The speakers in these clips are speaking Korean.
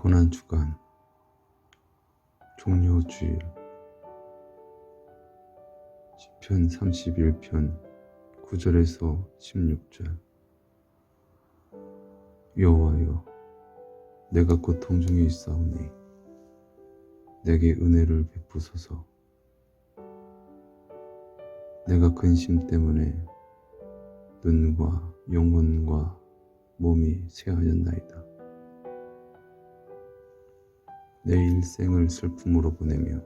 고난주간 종료주일 시편 31편 9절에서 16절. 여호와여, 내가 고통 중에 있사오니 내게 은혜를 베푸소서. 내가 근심 때문에 눈과 영혼과 몸이 쇠하였나이다. 내 일생을 슬픔으로 보내며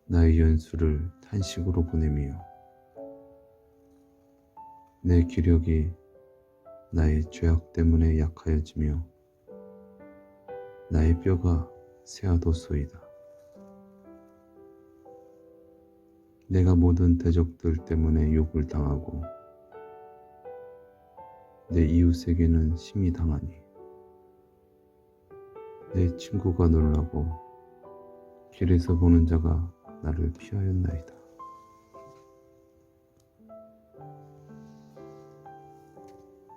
나의 연수를 탄식으로 보내며 내 기력이 나의 죄악 때문에 약하여지며 나의 뼈가 쇠하도소이다. 내가 모든 대적들 때문에 욕을 당하고 내 이웃에게는 심히 당하니 내 친구가 놀라고 길에서 보는 자가 나를 피하였나이다.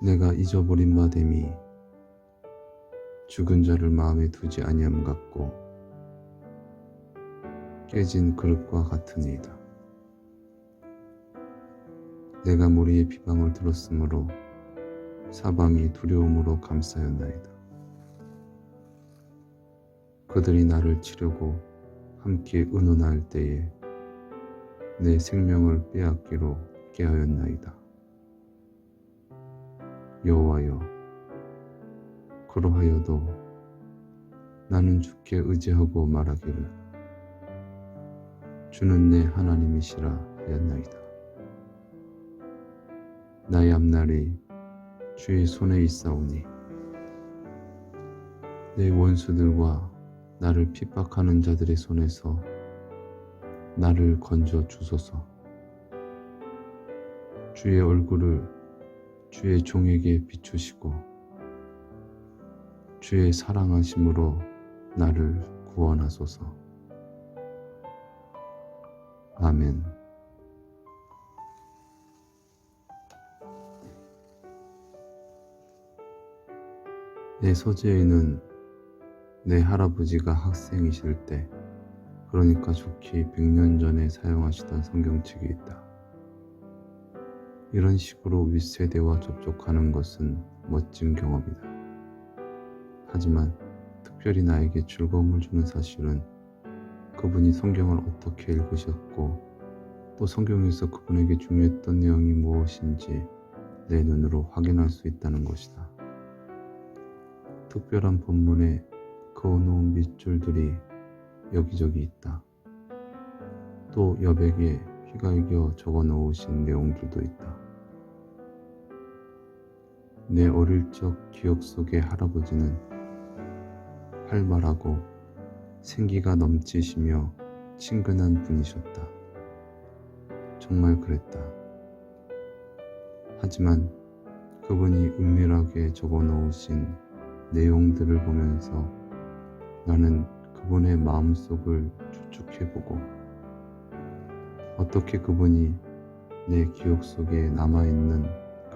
내가 잊어버린 바 됨이 죽은 자를 마음에 두지 아니함 같고 깨진 그릇과 같으니이다. 내가 무리의 비방을 들었으므로 사방이 두려움으로 감싸였나이다. 그들이 나를 치려고 함께 의논할 때에 내 생명을 빼앗기로 깨하였나이다. 여호와여, 그러하여도 나는 주께 의지하고 말하기를 주는 내 하나님이시라 하였나이다. 나의 앞날이 주의 손에 있사오니 내 원수들과 나를 핍박하는 자들의 손에서 나를 건져 주소서. 주의 얼굴을 주의 종에게 비추시고 주의 사랑하심으로 나를 구원하소서. 아멘. 내 서재에는 내 할아버지가 학생이실 때, 그러니까 좋기 100년 전에 사용하시던 성경책이 있다. 이런 식으로 윗세대와 접촉하는 것은 멋진 경험이다. 하지만 특별히 나에게 즐거움을 주는 사실은 그분이 성경을 어떻게 읽으셨고 또 성경에서 그분에게 중요했던 내용이 무엇인지 내 눈으로 확인할 수 있다는 것이다. 특별한 본문에 그어놓은 밑줄들이 여기저기 있다. 또 여백에 휘갈겨 적어 놓으신 내용들도 있다. 내 어릴 적 기억 속의 할아버지는 활발하고 생기가 넘치시며 친근한 분이셨다. 정말 그랬다. 하지만 그분이 은밀하게 적어 놓으신 내용들을 보면서 나는 그분의 마음속을 추측해보고 어떻게 그분이 내 기억 속에 남아있는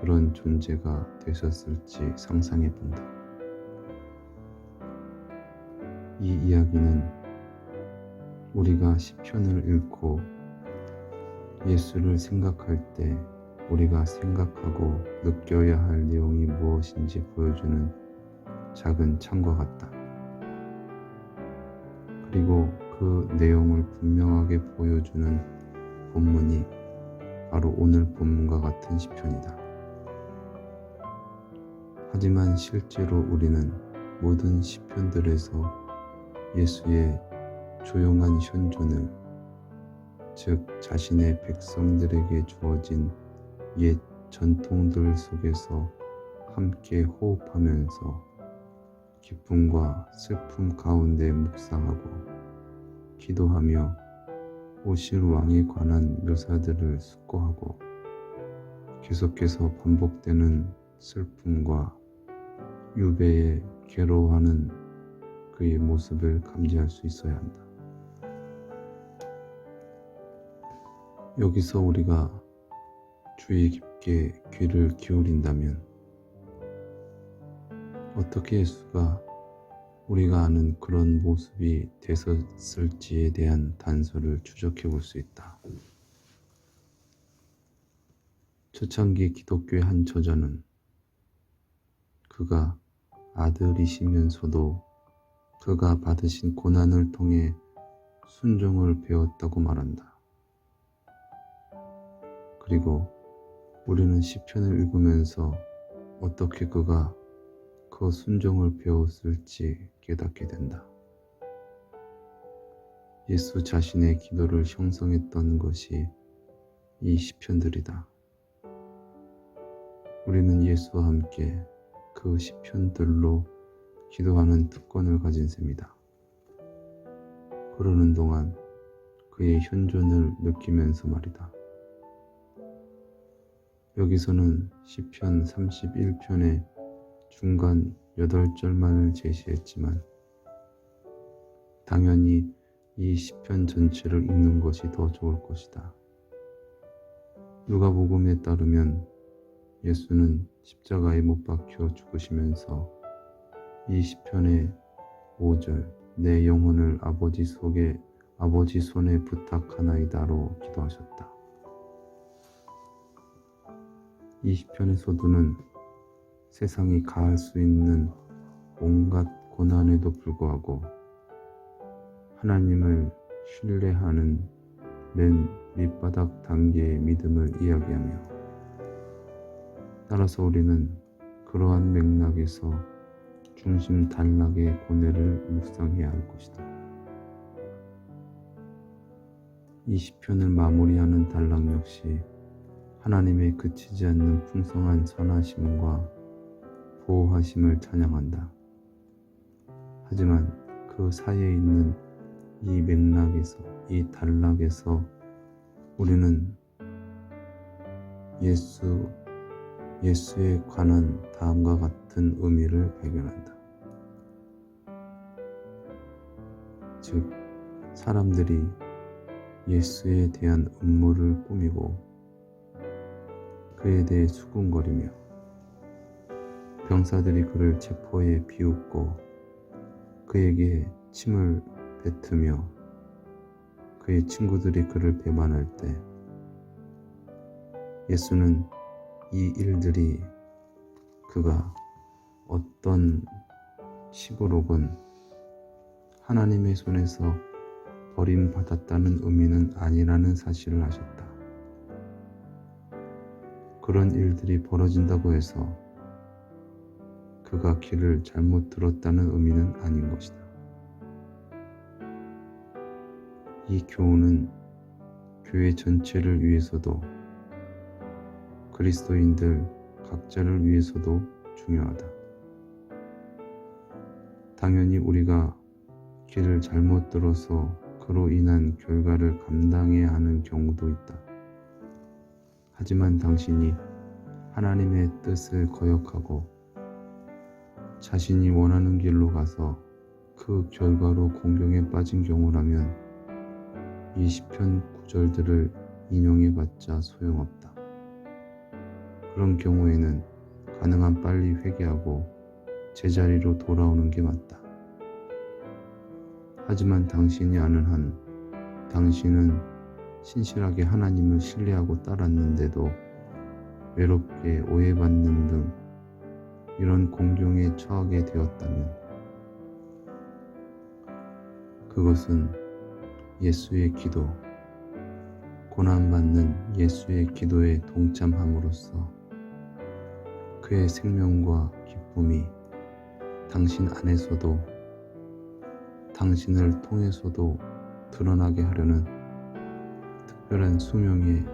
그런 존재가 되셨을지 상상해본다. 이 이야기는 우리가 시편을 읽고 예수를 생각할 때 우리가 생각하고 느껴야 할 내용이 무엇인지 보여주는 작은 창과 같다. 그리고 그 내용을 분명하게 보여주는 본문이 바로 오늘 본문과 같은 시편이다. 하지만 실제로 우리는 모든 시편들에서 예수의 조용한 현존을, 즉 자신의 백성들에게 주어진 옛 전통들 속에서 함께 호흡하면서 기쁨과 슬픔 가운데 묵상하고 기도하며 오실 왕에 관한 묘사들을 숙고하고 계속해서 반복되는 슬픔과 유배에 괴로워하는 그의 모습을 감지할 수 있어야 한다. 여기서 우리가 주의 깊게 귀를 기울인다면 어떻게 예수가 우리가 아는 그런 모습이 됐었을지에 대한 단서를 추적해 볼 수 있다. 초창기 기독교의 한 저자는 그가 아들이시면서도 그가 받으신 고난을 통해 순종을 배웠다고 말한다. 그리고 우리는 시편을 읽으면서 어떻게 그가 그 순종을 배웠을지 깨닫게 된다. 예수 자신의 기도를 형성했던 것이 이 시편들이다. 우리는 예수와 함께 그 시편들로 기도하는 특권을 가진 셈이다. 그러는 동안 그의 현존을 느끼면서 말이다. 여기서는 시편 31편의 중간 8절만을 제시했지만 당연히 이 시편 전체를 읽는 것이 더 좋을 것이다. 누가복음에 따르면 예수는 십자가에 못 박혀 죽으시면서 이 시편의 5절 내 영혼을 아버지 손에 부탁하나이다로 기도하셨다. 이 시편의 서두는 세상이 가할 수 있는 온갖 고난에도 불구하고 하나님을 신뢰하는 맨 밑바닥 단계의 믿음을 이야기하며 따라서 우리는 그러한 맥락에서 중심 단락의 고뇌를 묵상해야 할 것이다. 이 시편을 마무리하는 단락 역시 하나님의 그치지 않는 풍성한 선하심과 보호하심을 찬양한다. 하지만 그 사이에 있는 이 맥락에서, 이 단락에서 우리는 예수에 관한 다음과 같은 의미를 발견한다. 즉, 사람들이 예수에 대한 음모를 꾸미고 그에 대해 수군거리며 병사들이 그를 체포해 비웃고 그에게 침을 뱉으며 그의 친구들이 그를 배반할 때 예수는 이 일들이 그가 어떤 식으로건 하나님의 손에서 버림받았다는 의미는 아니라는 사실을 아셨다. 그런 일들이 벌어진다고 해서 그가 길을 잘못 들었다는 의미는 아닌 것이다. 이 교훈은 교회 전체를 위해서도 그리스도인들 각자를 위해서도 중요하다. 당연히 우리가 길을 잘못 들어서 그로 인한 결과를 감당해야 하는 경우도 있다. 하지만 당신이 하나님의 뜻을 거역하고 자신이 원하는 길로 가서 그 결과로 공경에 빠진 경우라면 이 시편 구절들을 인용해봤자 소용없다. 그런 경우에는 가능한 빨리 회개하고 제자리로 돌아오는 게 맞다. 하지만 당신이 아는 한 당신은 신실하게 하나님을 신뢰하고 따랐는데도 외롭게 오해받는 등 이런 공경에 처하게 되었다면 그것은 예수의 기도, 고난받는 예수의 기도에 동참함으로써 그의 생명과 기쁨이 당신 안에서도 당신을 통해서도 드러나게 하려는 특별한 수명의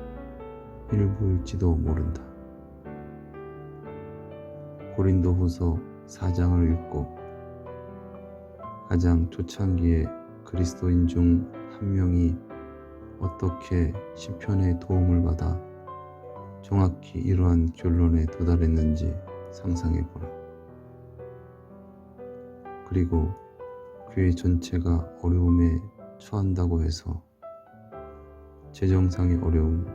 일부일지도 모른다. 고린도후서 4장을 읽고 가장 초창기에 그리스도인 중 한 명이 어떻게 시편의 도움을 받아 정확히 이러한 결론에 도달했는지 상상해보라. 그리고 교회 전체가 어려움에 처한다고 해서 재정상의 어려움,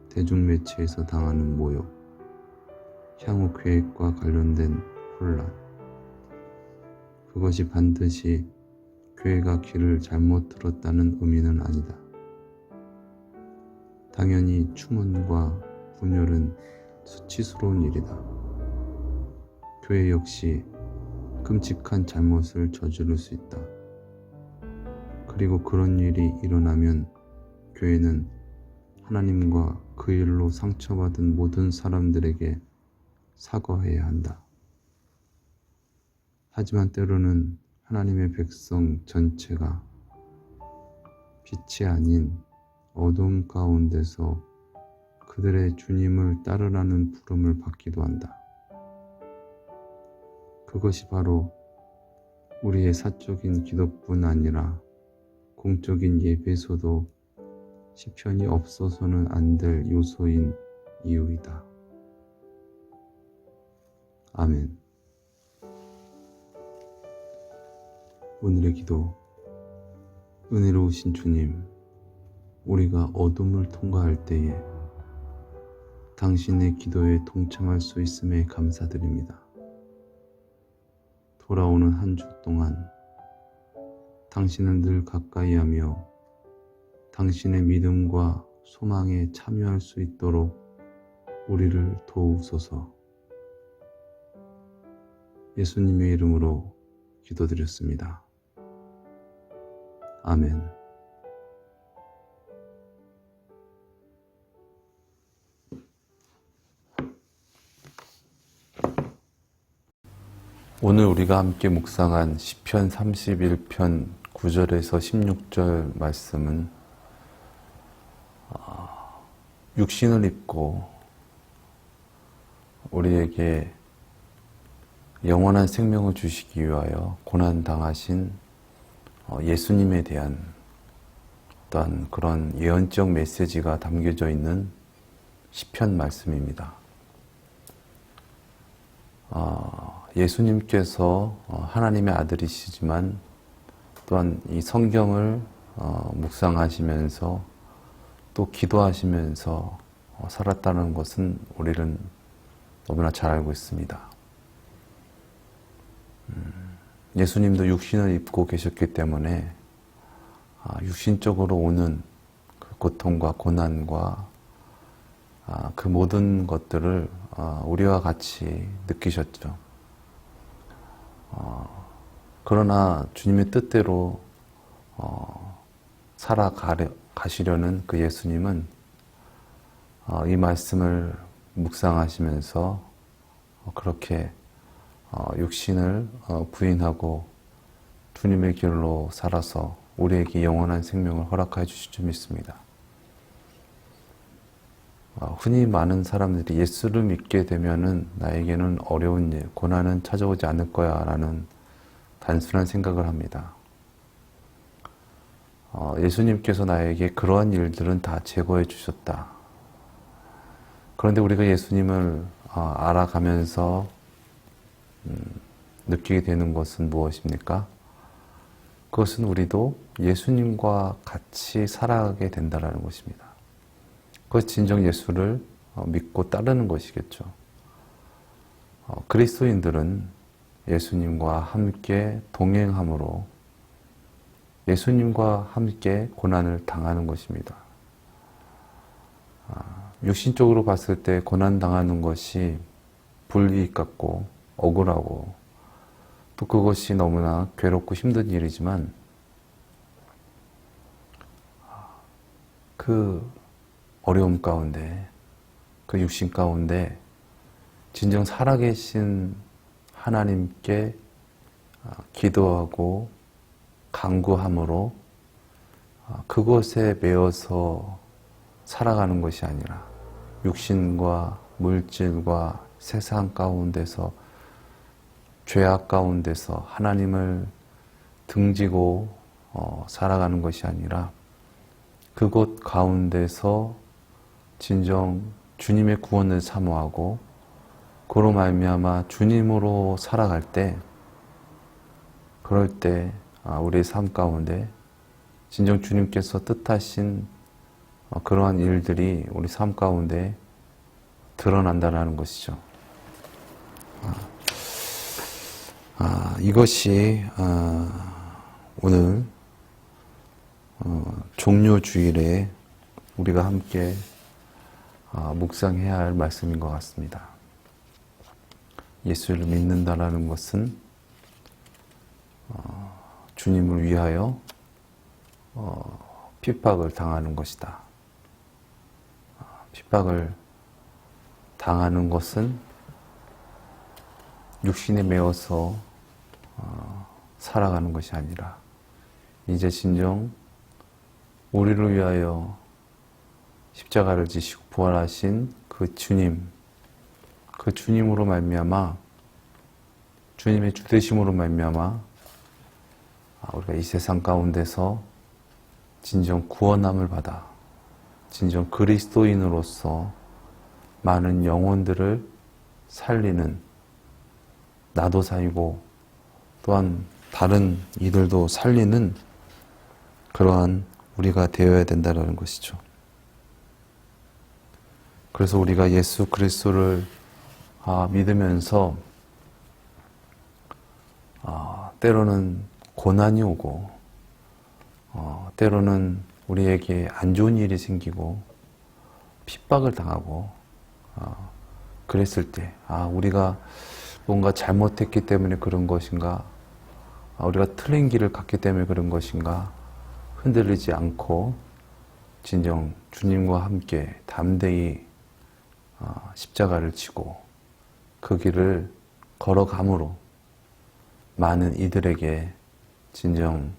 대중매체에서 당하는 모욕, 향후 계획과 관련된 혼란, 그것이 반드시 교회가 귀를 잘못 들었다는 의미는 아니다. 당연히 추문과 분열은 수치스러운 일이다. 교회 역시 끔찍한 잘못을 저지를 수 있다. 그리고 그런 일이 일어나면 교회는 하나님과 그 일로 상처받은 모든 사람들에게 사과해야 한다. 하지만 때로는 하나님의 백성 전체가 빛이 아닌 어둠 가운데서 그들의 주님을 따르라는 부름을 받기도 한다. 그것이 바로 우리의 사적인 기도뿐 아니라 공적인 예배에서도 시편이 없어서는 안 될 요소인 이유이다. 아멘. 오늘의 기도. 은혜로우신 주님, 우리가 어둠을 통과할 때에 당신의 기도에 동참할 수 있음에 감사드립니다. 돌아오는 한 주 동안 당신을 늘 가까이 하며 당신의 믿음과 소망에 참여할 수 있도록 우리를 도우소서. 예수님의 이름으로 기도드렸습니다. 아멘. 오늘 우리가 함께 묵상한 시편 31편 9절에서 16절 말씀은 육신을 입고 우리에게 영원한 생명을 주시기 위하여 고난당하신 예수님에 대한 어떤 그런 예언적 메시지가 담겨져 있는 시편 말씀입니다. 예수님께서 하나님의 아들이시지만 또한 이 성경을 묵상하시면서 또 기도하시면서 살았다는 것은 우리는 너무나 잘 알고 있습니다. 예수님도 육신을 입고 계셨기 때문에 육신적으로 오는 그 고통과 고난과 그 모든 것들을 우리와 같이 느끼셨죠. 그러나 주님의 뜻대로 살아가시려는 그 예수님은 이 말씀을 묵상하시면서 그렇게 육신을 부인하고 주님의 길로 살아서 우리에게 영원한 생명을 허락해 주실 줄 믿습니다. 흔히 많은 사람들이 예수를 믿게 되면은 나에게는 어려운 일, 고난은 찾아오지 않을 거야 라는 단순한 생각을 합니다. 예수님께서 나에게 그러한 일들은 다 제거해 주셨다. 그런데 우리가 예수님을 알아가면서 느끼게 되는 것은 무엇입니까? 그것은 우리도 예수님과 같이 살아가게 된다는 것입니다. 그것이 진정 예수를 믿고 따르는 것이겠죠. 그리스도인들은 예수님과 함께 동행함으로 예수님과 함께 고난을 당하는 것입니다. 육신적으로 봤을 때 고난당하는 것이 불이익 같고 억울하고 또 그것이 너무나 괴롭고 힘든 일이지만 그 어려움 가운데 그 육신 가운데 진정 살아계신 하나님께 기도하고 간구함으로 그것에 매여서 살아가는 것이 아니라 육신과 물질과 세상 가운데서 죄악 가운데서 하나님을 등지고 살아가는 것이 아니라 그곳 가운데서 진정 주님의 구원을 사모하고 그로 말미암아 주님으로 살아갈 때 그럴 때 우리의 삶 가운데 진정 주님께서 뜻하신 그러한 일들이 우리 삶 가운데 드러난다는 것이죠. 이것이 오늘 종료주일에 우리가 함께 묵상해야 할 말씀인 것 같습니다. 예수를 믿는다라는 것은 주님을 위하여 핍박을 당하는 것이다. 핍박을 당하는 것은 육신에 매어서 살아가는 것이 아니라 이제 진정 우리를 위하여 십자가를 지시고 부활하신 그 주님, 그 주님으로 말미암아, 주님의 주되심으로 말미암아 우리가 이 세상 가운데서 진정 구원함을 받아 진정 그리스도인으로서 많은 영혼들을 살리는, 나도 살리고 또한 다른 이들도 살리는 그러한 우리가 되어야 된다는 것이죠. 그래서 우리가 예수 그리스도를 믿으면서 때로는 고난이 오고 때로는 우리에게 안 좋은 일이 생기고 핍박을 당하고 그랬을 때 우리가 뭔가 잘못했기 때문에 그런 것인가, 우리가 틀린 길을 갔기 때문에 그런 것인가 흔들리지 않고 진정 주님과 함께 담대히 십자가를 지고 그 길을 걸어감으로 많은 이들에게 진정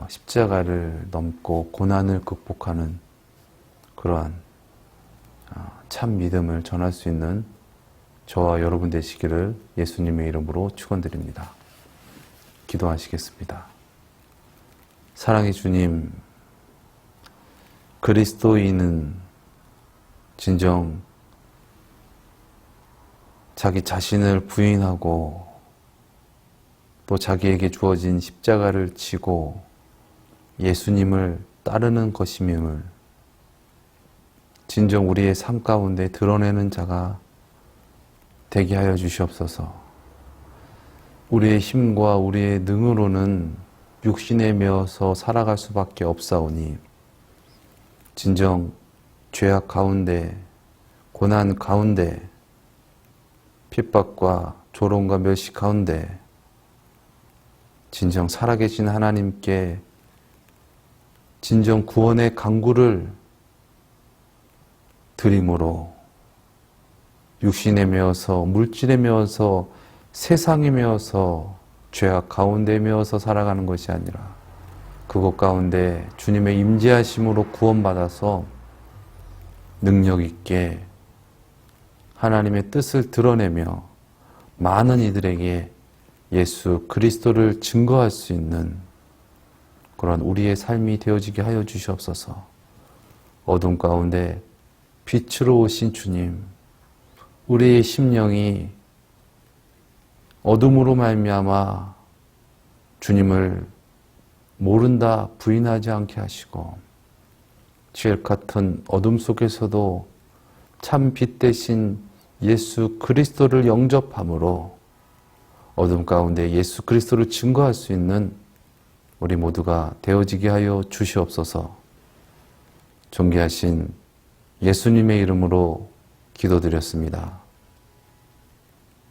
십자가를 넘고 고난을 극복하는 그러한 참 믿음을 전할 수 있는 저와 여러분 되시기를 예수님의 이름으로 축원드립니다. 기도하시겠습니다. 사랑의 주님, 그리스도인은 진정 자기 자신을 부인하고 또 자기에게 주어진 십자가를 지고 예수님을 따르는 것임을 진정 우리의 삶 가운데 드러내는 자가 되게 하여 주시옵소서. 우리의 힘과 우리의 능으로는 육신에 매어서 살아갈 수밖에 없사오니 진정 죄악 가운데, 고난 가운데, 핍박과 조롱과 멸시 가운데 진정 살아계신 하나님께 진정 구원의 간구를 드림으로 육신에 매어서, 물질에 매어서, 세상에 매어서, 죄악 가운데 매어서 살아가는 것이 아니라 그것 가운데 주님의 임재하심으로 구원받아서 능력 있게 하나님의 뜻을 드러내며 많은 이들에게 예수 그리스도를 증거할 수 있는 그런 우리의 삶이 되어지게 하여 주시옵소서. 어둠 가운데 빛으로 오신 주님, 우리의 심령이 어둠으로 말미암아 주님을 모른다 부인하지 않게 하시고 지옥 같은 어둠 속에서도 참 빛 대신 예수 그리스도를 영접함으로 어둠 가운데 예수 그리스도를 증거할 수 있는 우리 모두가 되어지게 하여 주시옵소서. 존귀하신 예수님의 이름으로 기도드렸습니다.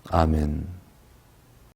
아멘.